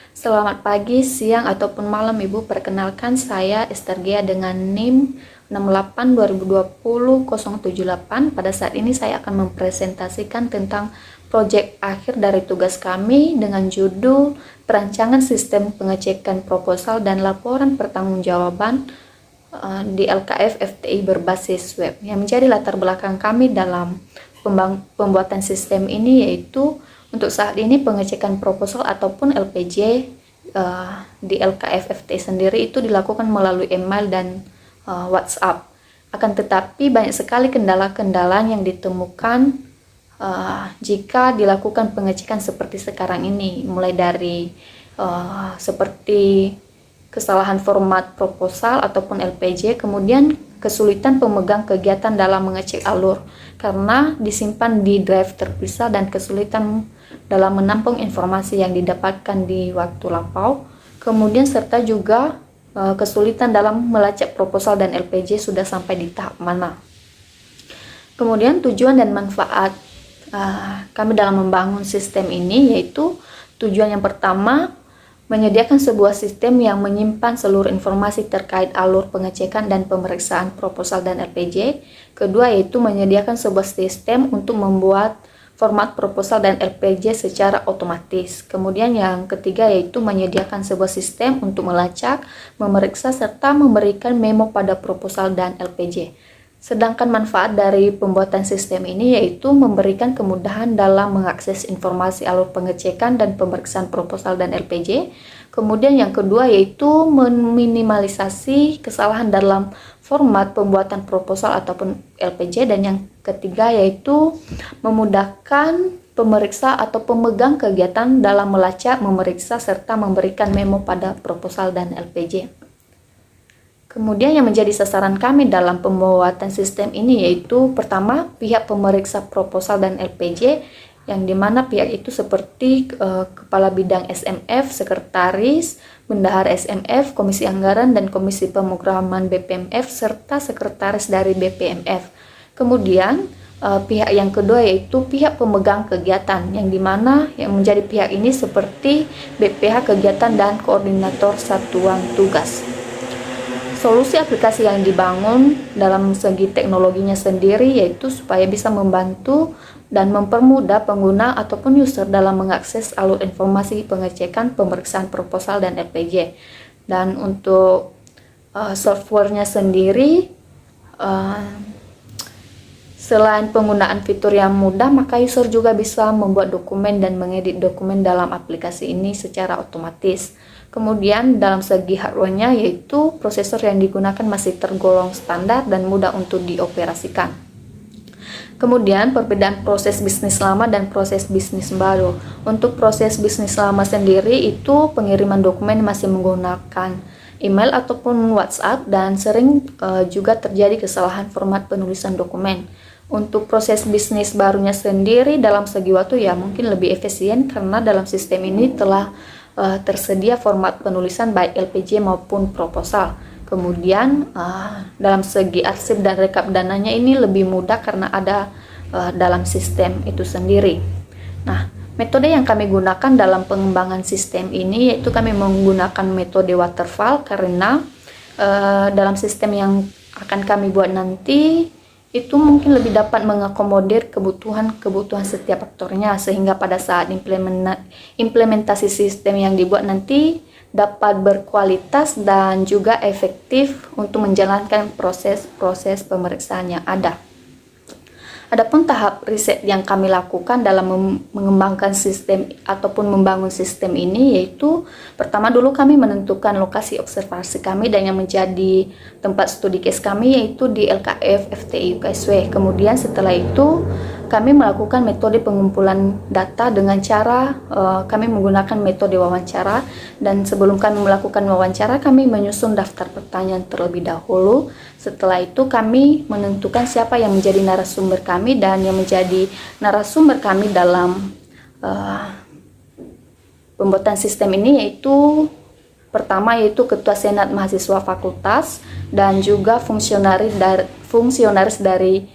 Selamat pagi, siang, ataupun malam Ibu. Perkenalkan saya Esther Gia dengan NIM 68202078. Pada saat ini saya akan mempresentasikan tentang proyek akhir dari tugas kami dengan judul Perancangan Sistem Pengecekan Proposal dan Laporan Pertanggungjawaban di LKF FTI berbasis web. Yang menjadi latar belakang kami dalam pembuatan sistem ini yaitu untuk saat ini pengecekan proposal ataupun LPJ di LKF FTI sendiri itu dilakukan melalui email dan WhatsApp. Akan tetapi banyak sekali kendala-kendala yang ditemukan jika dilakukan pengecekan seperti sekarang ini, mulai dari seperti kesalahan format proposal ataupun LPJ, kemudian kesulitan pemegang kegiatan dalam mengecek alur karena disimpan di drive terpisah dan kesulitan dalam menampung informasi yang didapatkan di waktu lampau, kemudian serta juga kesulitan dalam melacak proposal dan LPJ sudah sampai di tahap mana. Kemudian tujuan dan manfaat kami dalam membangun sistem ini yaitu tujuan yang pertama, menyediakan sebuah sistem yang menyimpan seluruh informasi terkait alur pengecekan dan pemeriksaan proposal dan LPJ. Kedua yaitu menyediakan sebuah sistem untuk membuat format proposal dan LPJ secara otomatis. Kemudian yang ketiga yaitu menyediakan sebuah sistem untuk melacak, memeriksa, serta memberikan memo pada proposal dan LPJ. Sedangkan manfaat dari pembuatan sistem ini yaitu memberikan kemudahan dalam mengakses informasi alur pengecekan dan pemeriksaan proposal dan LPJ. Kemudian yang kedua yaitu meminimalisasi kesalahan dalam format pembuatan proposal ataupun LPJ. Dan yang ketiga yaitu memudahkan pemeriksa atau pemegang kegiatan dalam melacak, memeriksa, serta memberikan memo pada proposal dan LPJ. Kemudian yang menjadi sasaran kami dalam pembuatan sistem ini yaitu pertama pihak pemeriksa proposal dan LPJ, yang dimana pihak itu seperti Kepala Bidang SMF, Sekretaris, Bendahara SMF, Komisi Anggaran, dan Komisi Pemrograman BPMF, serta Sekretaris dari BPMF. Kemudian pihak yang kedua yaitu pihak pemegang kegiatan, yang dimana yang menjadi pihak ini seperti BPH Kegiatan dan Koordinator Satuan Tugas. Solusi aplikasi yang dibangun dalam segi teknologinya sendiri yaitu supaya bisa membantu dan mempermudah pengguna ataupun user dalam mengakses alur informasi pengecekan, pemeriksaan proposal dan LPJ. Dan untuk softwarenya sendiri, selain penggunaan fitur yang mudah, maka user juga bisa membuat dokumen dan mengedit dokumen dalam aplikasi ini secara otomatis. Kemudian dalam segi hardware-nya yaitu prosesor yang digunakan masih tergolong standar dan mudah untuk dioperasikan. Kemudian perbedaan proses bisnis lama dan proses bisnis baru. Untuk proses bisnis lama sendiri itu pengiriman dokumen masih menggunakan email ataupun WhatsApp dan sering juga terjadi kesalahan format penulisan dokumen. Untuk proses bisnis barunya sendiri dalam segi waktu ya mungkin lebih efisien karena dalam sistem ini telah tersedia format penulisan baik LPJ maupun proposal. Kemudian dalam segi arsip dan rekap dananya ini lebih mudah karena ada dalam sistem itu sendiri. Nah, metode yang kami gunakan dalam pengembangan sistem ini yaitu kami menggunakan metode waterfall karena dalam sistem yang akan kami buat nanti itu mungkin lebih dapat mengakomodir kebutuhan setiap aktornya, sehingga pada saat implementasi sistem yang dibuat nanti dapat berkualitas dan juga efektif untuk menjalankan proses-proses pemeriksaan yang ada. Adapun tahap riset yang kami lakukan dalam mengembangkan sistem ataupun membangun sistem ini yaitu pertama dulu kami menentukan lokasi observasi kami dan yang menjadi tempat studi case kami yaitu di LKF FTI UKSW. Kemudian setelah itu kami melakukan metode pengumpulan data dengan cara kami menggunakan metode wawancara, dan sebelum kami melakukan wawancara kami menyusun daftar pertanyaan terlebih dahulu. Setelah itu kami menentukan siapa yang menjadi narasumber kami, dan yang menjadi narasumber kami dalam pembuatan sistem ini yaitu pertama yaitu Ketua Senat Mahasiswa Fakultas dan juga fungsionaris dari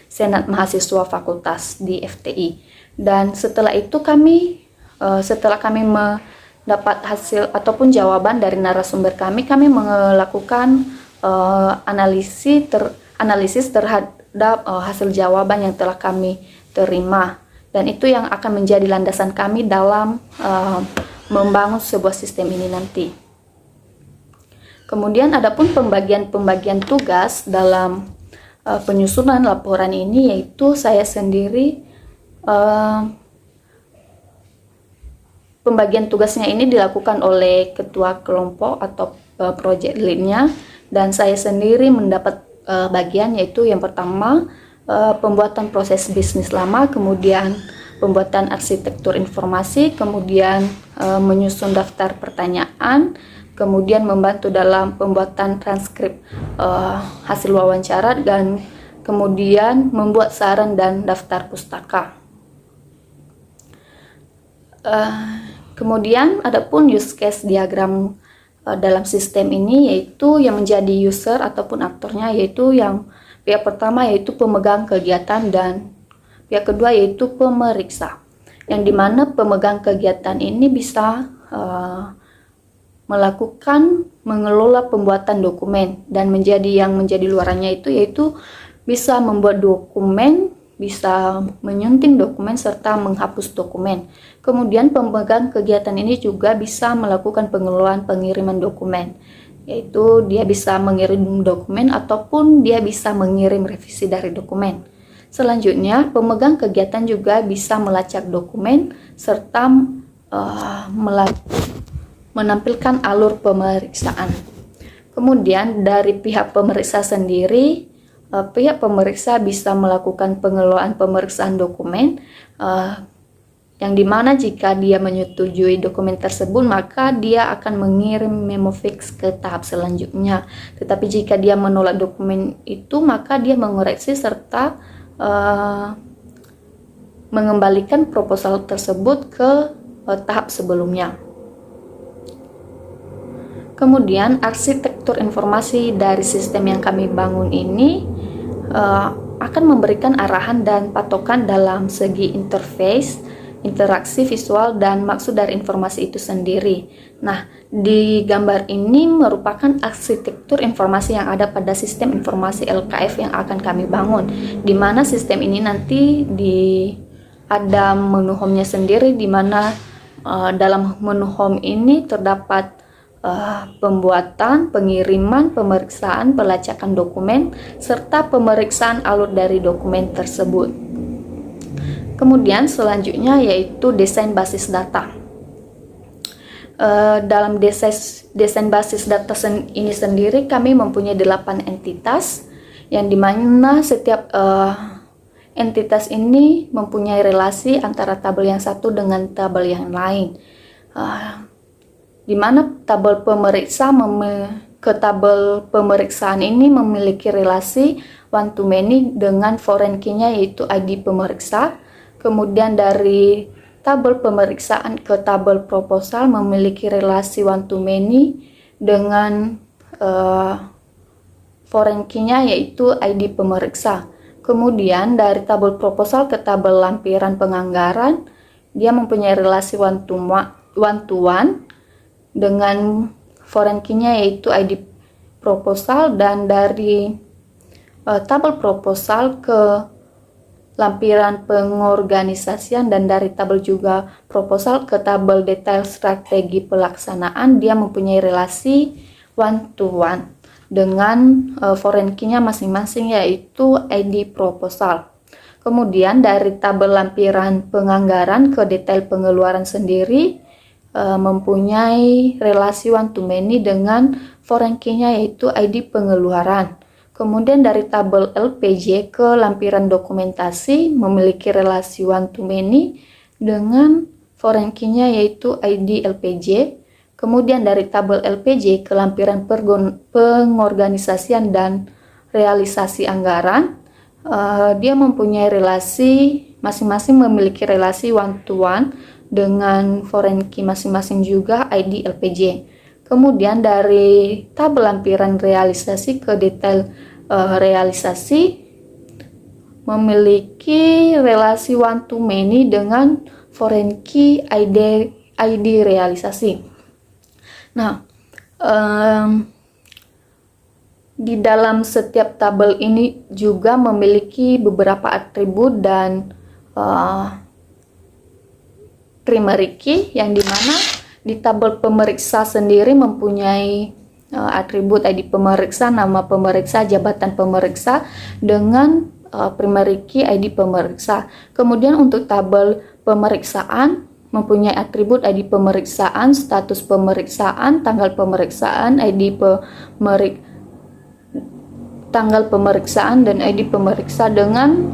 Senat Mahasiswa Fakultas di FTI. Dan setelah itu setelah kami dapat hasil ataupun jawaban dari narasumber kami melakukan analisis terhadap hasil jawaban yang telah kami terima, dan itu yang akan menjadi landasan kami dalam membangun sebuah sistem ini nanti. Kemudian adapun pembagian tugas dalam penyusunan laporan ini, yaitu saya sendiri pembagian tugasnya ini dilakukan oleh ketua kelompok atau project lead-nya, dan saya sendiri mendapat bagian, yaitu yang pertama pembuatan proses bisnis lama, kemudian pembuatan arsitektur informasi, kemudian menyusun daftar pertanyaan, kemudian membantu dalam pembuatan transkrip hasil wawancara, dan kemudian membuat saran dan daftar pustaka. Kemudian adapun use case diagram dalam sistem ini, yaitu yang menjadi user ataupun aktornya, yaitu yang pihak pertama yaitu pemegang kegiatan, dan pihak kedua yaitu pemeriksa, yang dimana pemegang kegiatan ini bisa mengelola pembuatan dokumen, dan yang menjadi luarannya itu yaitu bisa membuat dokumen, bisa menyunting dokumen, serta menghapus dokumen. Kemudian pemegang kegiatan ini juga bisa melakukan pengelolaan pengiriman dokumen, yaitu dia bisa mengirim dokumen ataupun dia bisa mengirim revisi dari dokumen. Selanjutnya, pemegang kegiatan juga bisa melacak dokumen serta menampilkan alur pemeriksaan. Kemudian dari pihak pemeriksa sendiri, pihak pemeriksa bisa melakukan pengelolaan pemeriksaan dokumen, yang dimana jika dia menyetujui dokumen tersebut, maka dia akan mengirim memo fix ke tahap selanjutnya. Tetapi jika dia menolak dokumen itu, maka dia mengoreksi serta mengembalikan proposal tersebut ke tahap sebelumnya. Kemudian arsitektur informasi dari sistem yang kami bangun ini akan memberikan arahan dan patokan dalam segi interface, interaksi visual, dan maksud dari informasi itu sendiri. Nah, di gambar ini merupakan arsitektur informasi yang ada pada sistem informasi LKF yang akan kami bangun, di mana sistem ini nanti ada menu home-nya sendiri, di mana dalam menu home ini terdapat pembuatan, pengiriman, pemeriksaan, pelacakan dokumen, serta pemeriksaan alur dari dokumen tersebut. Kemudian selanjutnya yaitu desain basis data. Dalam desain basis data ini sendiri kami mempunyai 8 entitas, yang dimana setiap entitas ini mempunyai relasi antara tabel yang satu dengan tabel yang lain, di mana tabel pemeriksa ke tabel pemeriksaan ini memiliki relasi one to many dengan foreign key-nya yaitu ID pemeriksa. Kemudian dari tabel pemeriksaan ke tabel proposal memiliki relasi one to many dengan foreign key-nya yaitu ID pemeriksa. Kemudian dari tabel proposal ke tabel lampiran penganggaran, dia mempunyai relasi one to one dengan foreign key-nya yaitu ID proposal, dan dari tabel proposal ke lampiran pengorganisasian, dan dari tabel juga proposal ke tabel detail strategi pelaksanaan, dia mempunyai relasi one to one dengan foreign key-nya masing-masing yaitu ID proposal. Kemudian dari tabel lampiran penganggaran ke detail pengeluaran sendiri mempunyai relasi one to many dengan foreign key-nya yaitu ID pengeluaran. Kemudian dari tabel LPJ ke lampiran dokumentasi memiliki relasi one to many dengan foreign key-nya yaitu ID LPJ. Kemudian dari tabel LPJ ke lampiran pengorganisasian dan realisasi anggaran, dia mempunyai relasi masing-masing memiliki relasi one to one dengan foreign key masing-masing juga ID LPJ. Kemudian dari tabel lampiran realisasi ke detail realisasi memiliki relasi one to many dengan foreign key ID realisasi. Nah, di dalam setiap tabel ini juga memiliki beberapa atribut dan primary key, yang dimana di tabel pemeriksa sendiri mempunyai atribut ID pemeriksa, nama pemeriksa, jabatan pemeriksa dengan primary key ID pemeriksa. Kemudian untuk tabel pemeriksaan mempunyai atribut ID pemeriksaan, status pemeriksaan, tanggal pemeriksaan, tanggal pemeriksaan dan ID pemeriksa dengan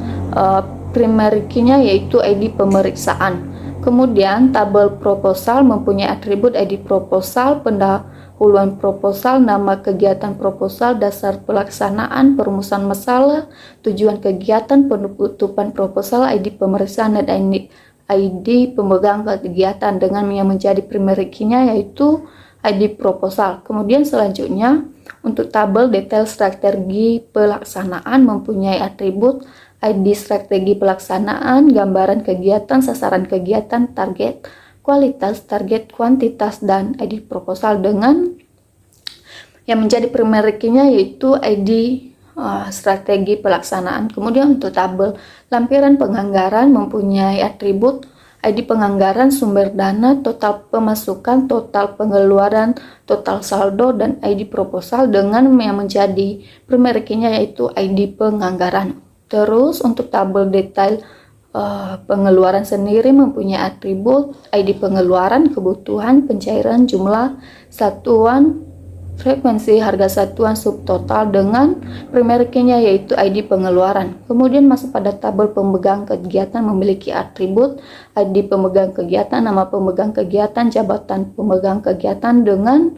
primary key-nya yaitu ID pemeriksaan. Kemudian tabel proposal mempunyai atribut ID proposal, pendahuluan proposal, nama kegiatan proposal, dasar pelaksanaan, perumusan masalah, tujuan kegiatan, penutupan proposal, ID pemeriksaan dan ID pemegang kegiatan dengan yang menjadi primary key-nya yaitu ID proposal. Kemudian selanjutnya untuk tabel detail strategi pelaksanaan mempunyai atribut ID strategi pelaksanaan, gambaran kegiatan, sasaran kegiatan, target, kualitas, target, kuantitas, dan ID proposal dengan yang menjadi primary key-nya yaitu ID strategi pelaksanaan. Kemudian untuk tabel lampiran penganggaran mempunyai atribut ID penganggaran, sumber dana, total pemasukan, total pengeluaran, total saldo, dan ID proposal dengan yang menjadi primary key-nya yaitu ID penganggaran. Terus untuk tabel detail pengeluaran sendiri mempunyai atribut ID pengeluaran, kebutuhan, pencairan, jumlah, satuan, frekuensi, harga satuan, subtotal dengan primary key-nya yaitu ID pengeluaran. Kemudian masuk pada tabel pemegang kegiatan memiliki atribut ID pemegang kegiatan, nama pemegang kegiatan, jabatan pemegang kegiatan dengan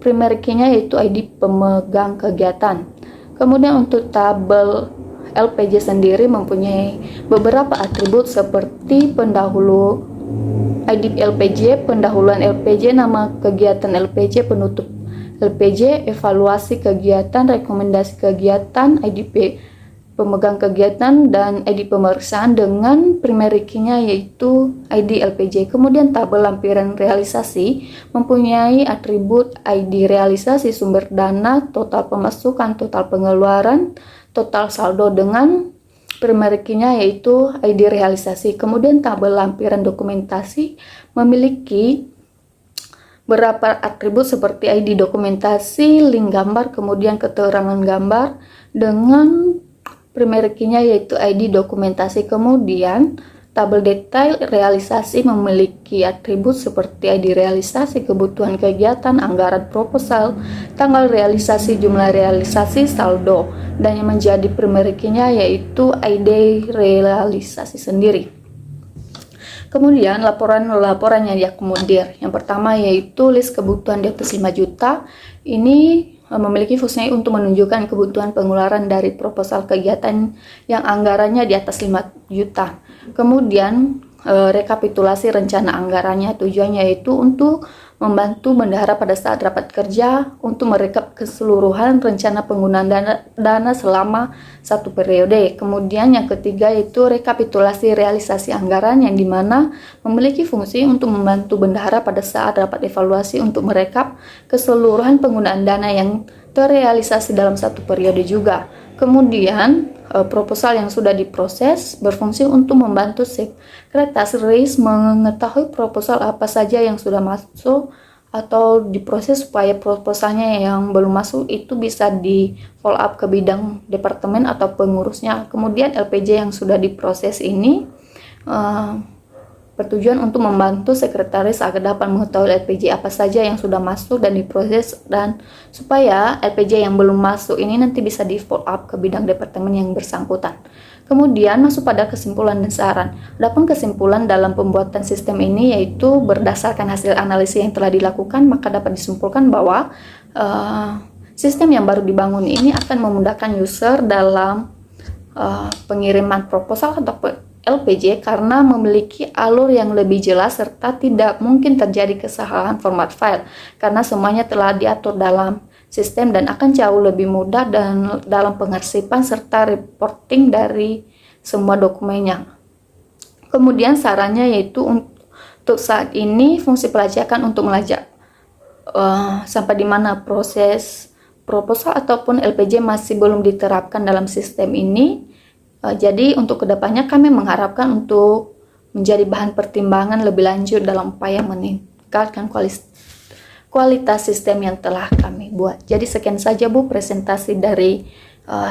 primary key-nya yaitu ID pemegang kegiatan. Kemudian untuk tabel LPJ sendiri mempunyai beberapa atribut seperti pendahulu ID LPJ, pendahuluan LPJ, nama kegiatan LPJ, penutup LPJ, evaluasi kegiatan, rekomendasi kegiatan, ID pemegang kegiatan, dan ID pemeriksaan dengan primary key-nya yaitu ID LPJ. Kemudian tabel lampiran realisasi mempunyai atribut ID realisasi, sumber dana, total pemasukan, total pengeluaran, total saldo dengan primary key-nya yaitu ID realisasi. Kemudian tabel lampiran dokumentasi memiliki beberapa atribut seperti ID dokumentasi, link gambar, kemudian keterangan gambar dengan primary key-nya yaitu ID dokumentasi. Kemudian tabel detail realisasi memiliki atribut seperti ID realisasi, kebutuhan kegiatan, anggaran proposal, tanggal realisasi, jumlah realisasi, saldo, dan yang menjadi primary key-nya yaitu ID realisasi sendiri. Kemudian laporan yang diakomodir. Yang pertama yaitu list kebutuhan di atas 5 juta. Ini memiliki fungsi untuk menunjukkan kebutuhan pengeluaran dari proposal kegiatan yang anggarannya di atas 5 juta. Kemudian rekapitulasi rencana anggarannya, tujuannya yaitu untuk membantu bendahara pada saat rapat kerja untuk merekap keseluruhan rencana penggunaan dana selama satu periode. Kemudian yang ketiga yaitu rekapitulasi realisasi anggaran, yang dimana memiliki fungsi untuk membantu bendahara pada saat rapat evaluasi untuk merekap keseluruhan penggunaan dana yang terrealisasi dalam satu periode juga. Kemudian proposal yang sudah diproses berfungsi untuk membantu sekretaris mengetahui proposal apa saja yang sudah masuk atau diproses supaya proposalnya yang belum masuk itu bisa di follow up ke bidang departemen atau pengurusnya. Kemudian LPJ yang sudah diproses ini bertujuan untuk membantu sekretaris agar dapat mengetahui LPJ apa saja yang sudah masuk dan diproses, dan supaya LPJ yang belum masuk ini nanti bisa di follow up ke bidang departemen yang bersangkutan. Kemudian masuk pada kesimpulan dan saran. Adapun kesimpulan dalam pembuatan sistem ini yaitu berdasarkan hasil analisis yang telah dilakukan, maka dapat disimpulkan bahwa sistem yang baru dibangun ini akan memudahkan user dalam pengiriman proposal atau LPJ karena memiliki alur yang lebih jelas serta tidak mungkin terjadi kesalahan format file karena semuanya telah diatur dalam sistem dan akan jauh lebih mudah dan dalam pengarsipan serta reporting dari semua dokumennya. Kemudian sarannya yaitu Untuk saat ini fungsi pelacakan untuk melacak sampai di mana proses proposal ataupun LPJ masih belum diterapkan dalam sistem ini. Jadi untuk kedepannya kami mengharapkan untuk menjadi bahan pertimbangan lebih lanjut dalam upaya meningkatkan kualitas sistem yang telah kami buat. Jadi sekian saja Bu presentasi dari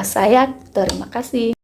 saya. Terima kasih.